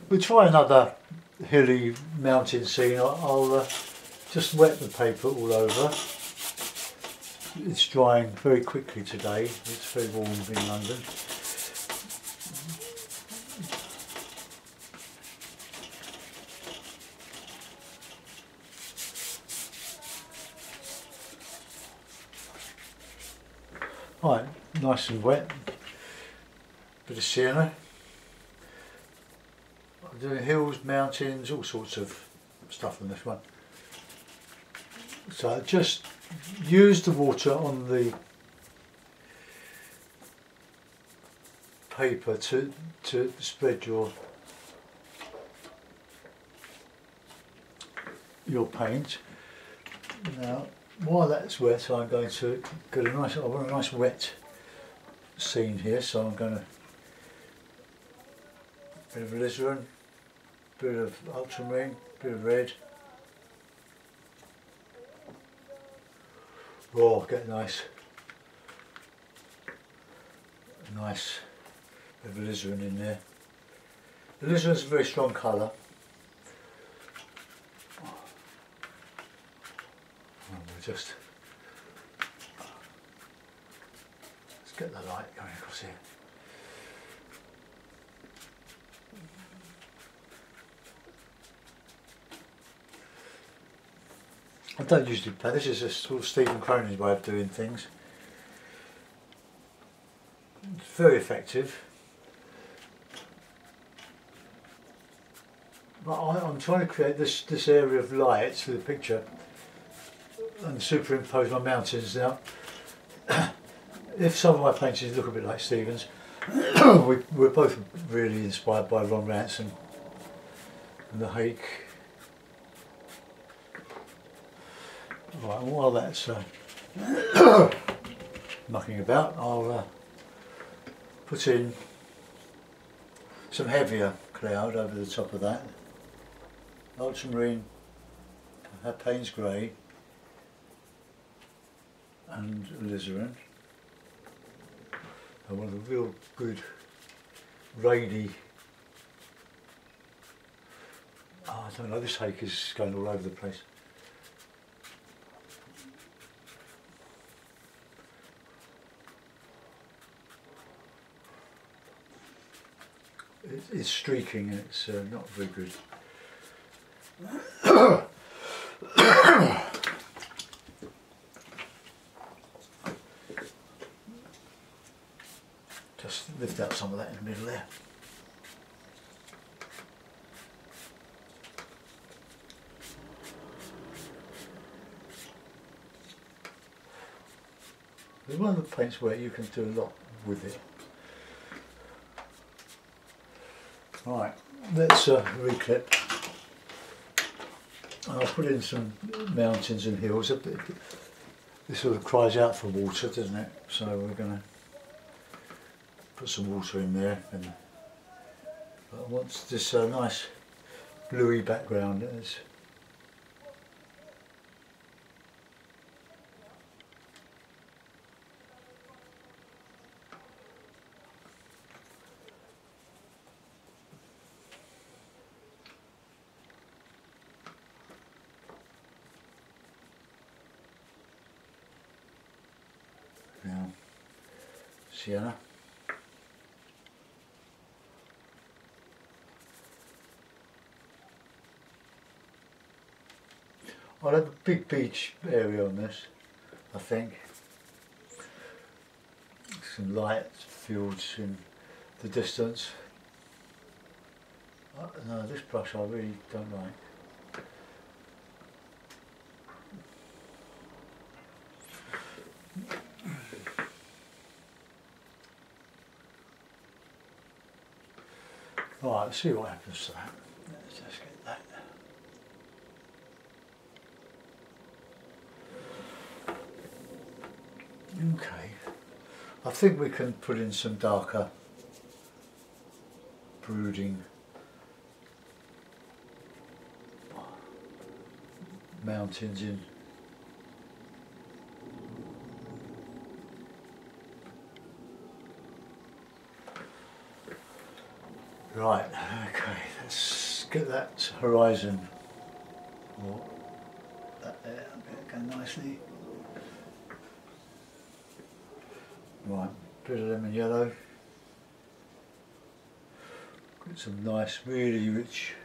We'll try another hilly mountain scene. I'll just wet the paper all over. It's drying very quickly today. It's very warm in London. Right, nice and wet. Bit of sienna. I'm doing hills, mountains, all sorts of stuff on this one. So just use the water on the paper to spread your paint. Now, while that's wet, I'm going to get I want a nice wet scene here, so I'm going to bit of alizarin, bit of ultramarine, bit of red. Oh, get nice bit of alizarin in there. Alizarin is a very strong colour. Let's get the light going across here. I don't usually play, this is a sort of Stephen Cronin's way of doing things. It's very effective. But I'm trying to create this area of light through the picture and superimpose my mountains now. If some of my paintings look a bit like Stephen's, we're both really inspired by Ron Ransom and the Hake. Right, and while that's mucking about, I'll put in some heavier cloud over the top of that. Ultramarine, Payne's Grey and alizarin. I want a real good rainy, I don't know, this Hake is going all over the place. It's streaking and it's not very good. Just lift out some of that in the middle there. There's one of the paints where you can do a lot with it. Right, let's reclip. I'll put in some mountains and hills. This sort of cries out for water, doesn't it? So we're going to put some water in there, and I want this nice bluey background. Now, sienna. I'll have a big beach area on this, I think. Some light fields in the distance. No, this brush I really don't like. Right, let's see what happens to that. Let's just get that. Okay, I think we can put in some darker brooding mountains in. Right, okay, let's get that horizon, or that there, go nicely. Right, bit of lemon yellow. Got some nice, really rich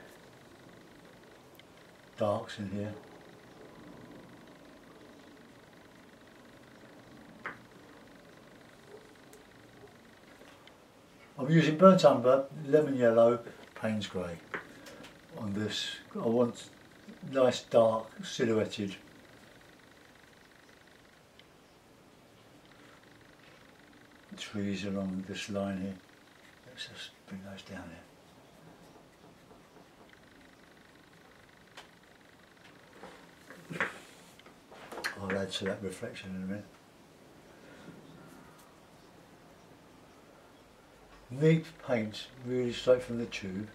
darks in here. I'm using burnt umber, lemon yellow, Payne's grey on this. I want nice dark silhouetted. Trees along this line here. Let's just bring those down here. I'll add to that reflection in a minute. Neat paint, really straight from the tube.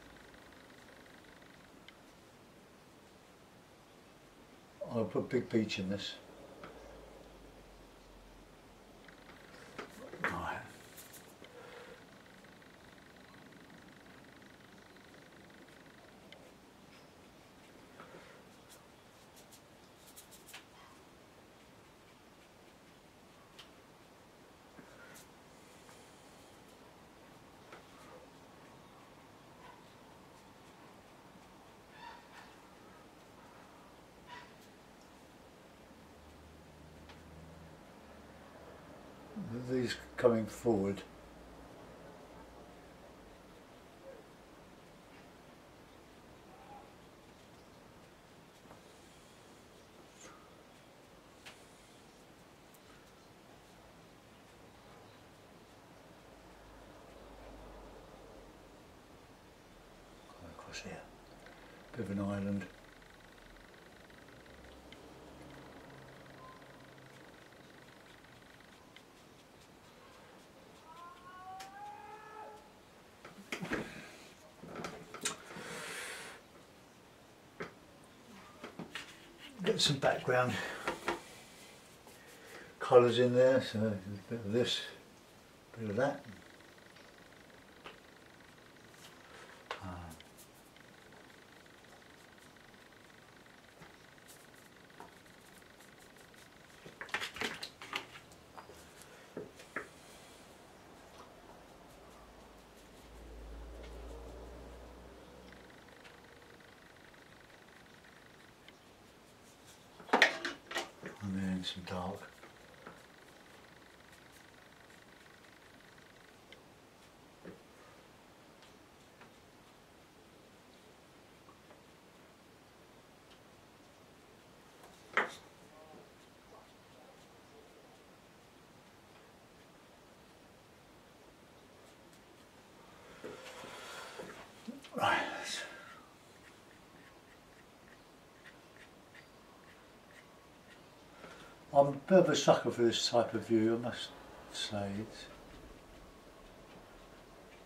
I'll put Big Beach in this. Right. These coming forward. Across here, bit of an island. Get some background colours in there, so a bit of this, a bit of that. And then some dark. Right. I'm a bit of a sucker for this type of view, I must say.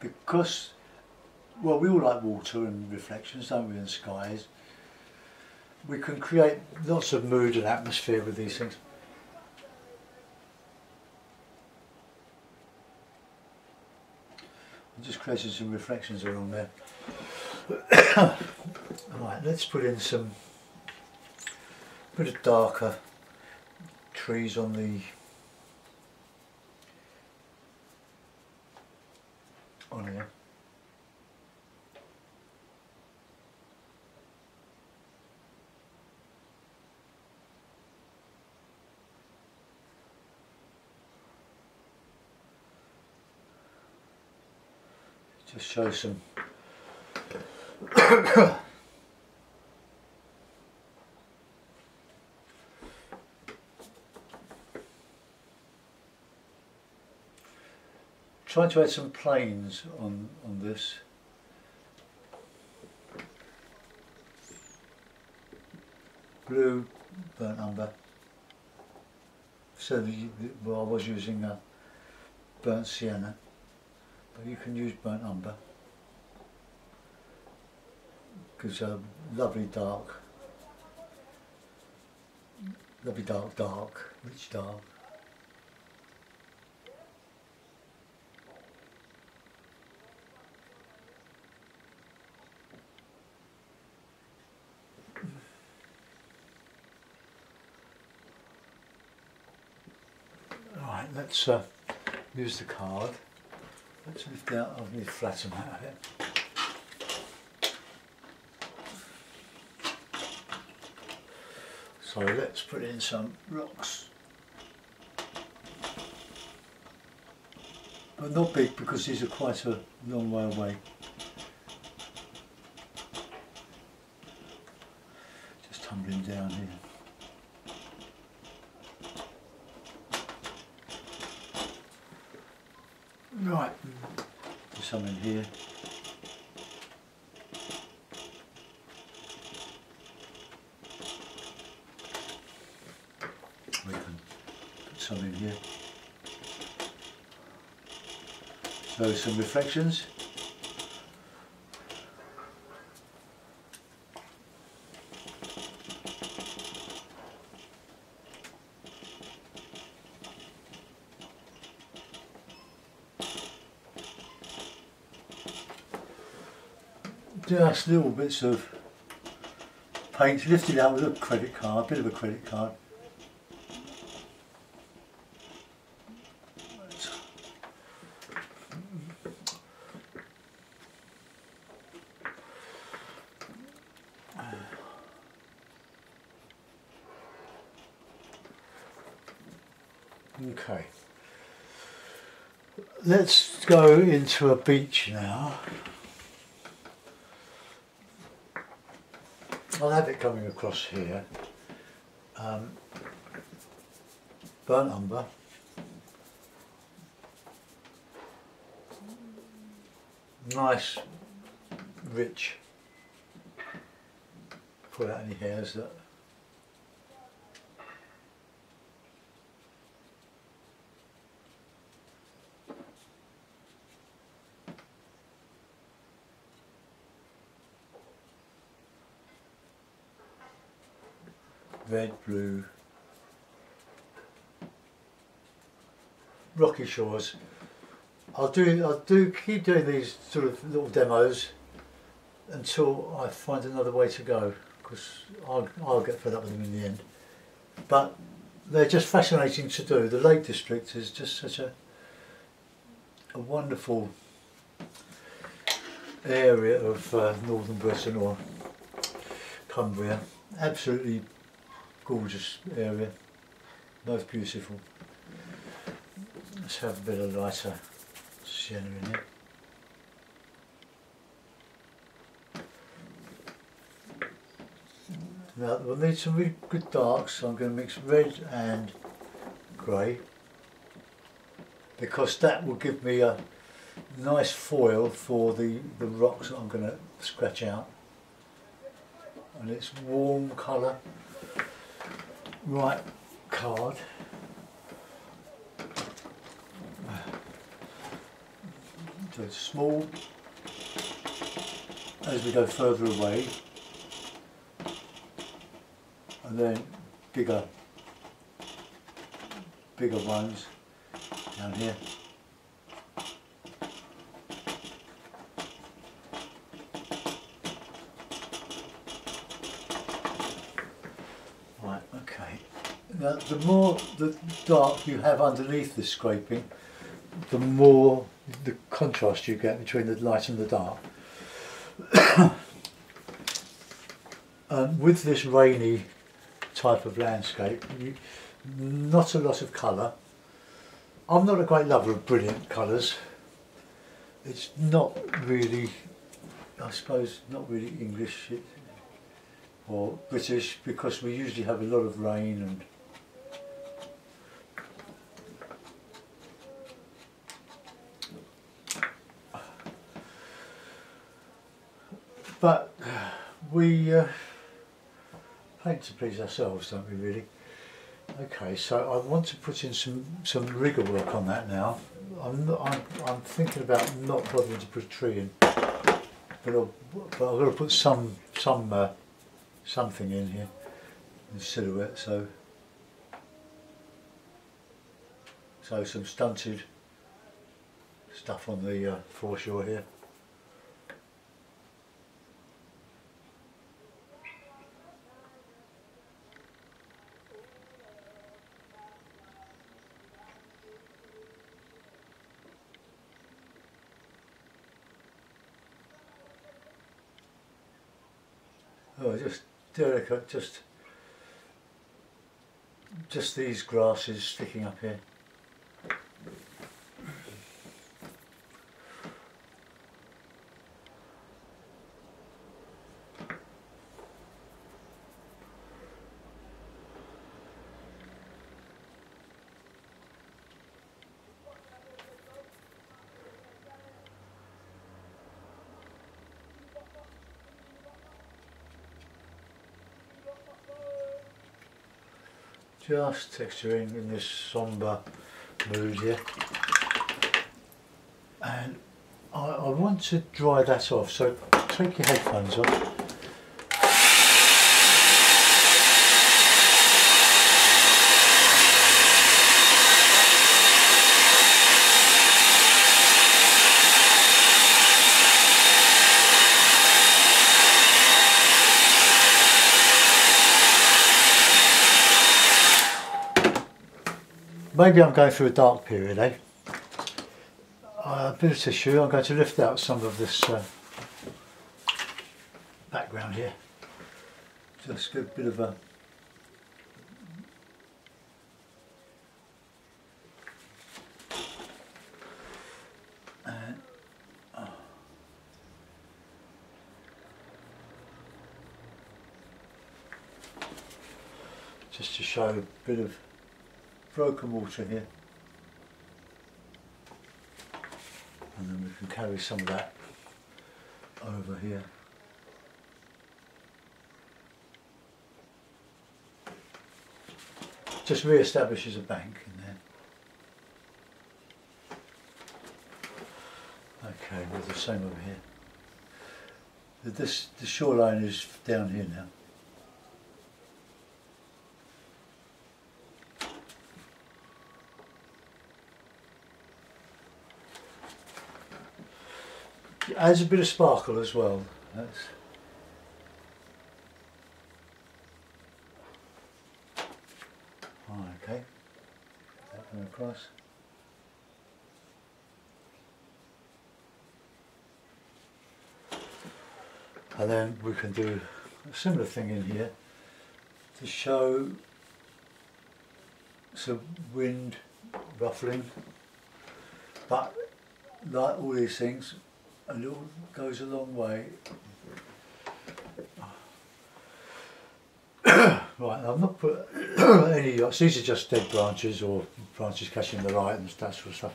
Because, well, we all like water and reflections, don't we, and skies. We can create lots of mood and atmosphere with these things. I'm just creating some reflections along there. Right, let's put in some bit of darker trees on here. Just show some trying to add some planes on this. Blue, burnt umber. So well, I was using burnt sienna, but you can use burnt umber. Gives a lovely dark, rich dark. let's use the card. Let's lift out, I need to flatten that a bit. So let's put in some rocks. But not big, because these are quite a long way away. Just tumbling down here. Right, there's some in here. We can put some in here. So some reflections. Just little bits of paint lifted out with a credit card, a bit of a credit card. Okay, let's go into a beach now. I'll have it coming across here. Burnt umber. Nice, rich. Pull out any hairs that. Red, blue, rocky shores. I'll keep doing these sort of little demos until I find another way to go, because I'll get fed up with them in the end. But they're just fascinating to do. The Lake District is just such a wonderful area of northern Britain, or Cumbria. Absolutely gorgeous area, most beautiful. Let's have a bit of lighter sienna in here. Now we'll need some really good darks, so I'm going to mix red and grey, because that will give me a nice foil for the rocks that I'm going to scratch out. And it's warm colour. Right card. So it's small as we go further away, and then bigger ones down here. Right, okay. Now the more the dark you have underneath the scraping, the more the contrast you get between the light and the dark. With this rainy type of landscape, not a lot of colour. I'm not a great lover of brilliant colours. It's not really, I suppose, not really English or British, because we usually have a lot of rain and but we paint to please ourselves, don't we, really? Okay, so I want to put in some rigger work on that now. I'm thinking about not bothering to put a tree in, but I've got to put something in here, in silhouette. So some stunted stuff on the foreshore here. Oh, just delicate, just these grasses sticking up here. Just texturing in this sombre mood here, and I want to dry that off, so take your headphones off. Maybe I'm going through a dark period, eh? A bit of tissue. I'm going to lift out some of this background here. Just get a bit of a just to show a bit of broken water here, and then we can carry some of that over here. Just re-establishes a bank in there. Okay, we'll do the same over here. The shoreline is down here now. It adds a bit of sparkle as well. That's okay. That one across. And then we can do a similar thing in here to show some wind ruffling, but like all these things, a little goes a long way. Right, I've not put any, these are just dead branches or branches catching the light and that sort of stuff.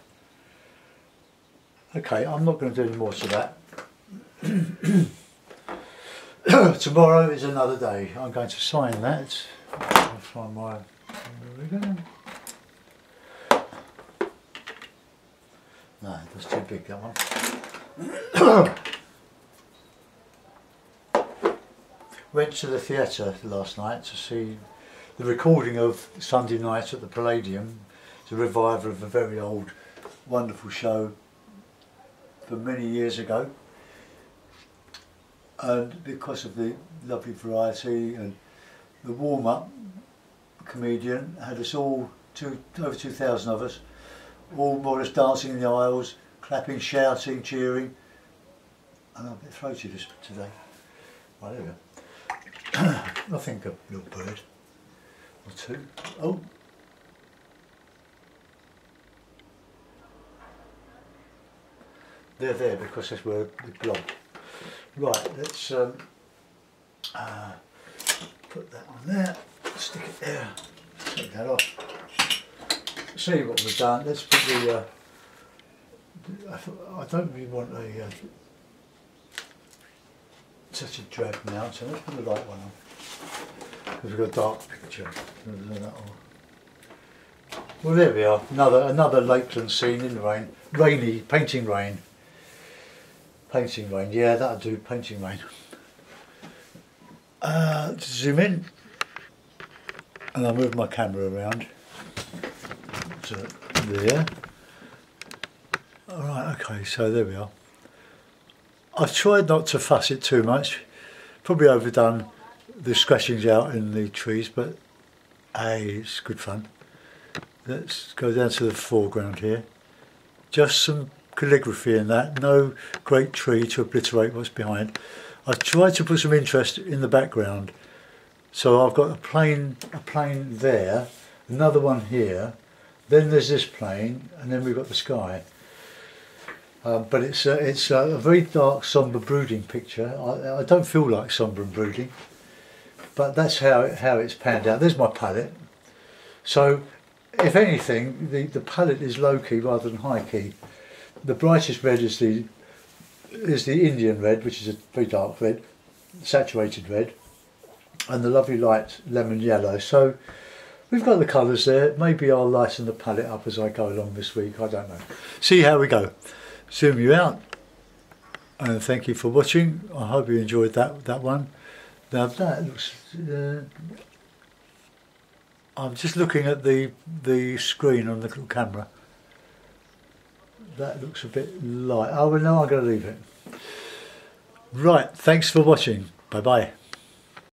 Okay, I'm not going to do any more to that. Tomorrow is another day. I'm going to sign that. I'll find my... There we go. No, that's too big, that one. Went to the theatre last night to see the recording of Sunday Night at the Palladium. It's a revival of a very old, wonderful show from many years ago. And because of the lovely variety and the warm-up, comedian had us all, over 2,000 of us, all more or less dancing in the aisles, clapping, shouting, cheering. And I'm a bit throaty today. Right, there we go. I think a little bird or two. Oh! They're there because that's where the blob. Right, let's put that on there, stick it there, take that off. See what we've done. Let's put the. I don't really want a such a drab now, so let's put the light one on because we've got a dark picture. Well, there we are. Another Lakeland scene in the rain. Rainy, painting rain. Painting rain. Yeah, that'll do. Painting rain. Zoom in, and I'll move my camera around. So there. Alright, okay, so there we are. I've tried not to fuss it too much. Probably overdone the scratchings out in the trees, but hey, it's good fun. Let's go down to the foreground here. Just some calligraphy in that, no great tree to obliterate what's behind. I've tried to put some interest in the background. So I've got a plane there, another one here, then there's this plane, and then we've got the sky. But it's a very dark, sombre, brooding picture. I don't feel like sombre and brooding, but that's how it's panned out. There's my palette. So, if anything, the palette is low key rather than high key. The brightest red is the Indian red, which is a very dark red, saturated red, and the lovely light lemon yellow. So we've got the colours there. Maybe I'll lighten the palette up as I go along this week. I don't know. See how we go. Zoom you out, and thank you for watching. I hope you enjoyed that one. Now that looks. I'm just looking at the screen on the little camera. That looks a bit light. Oh well, no, I'm going to leave it. Right. Thanks for watching. Bye bye.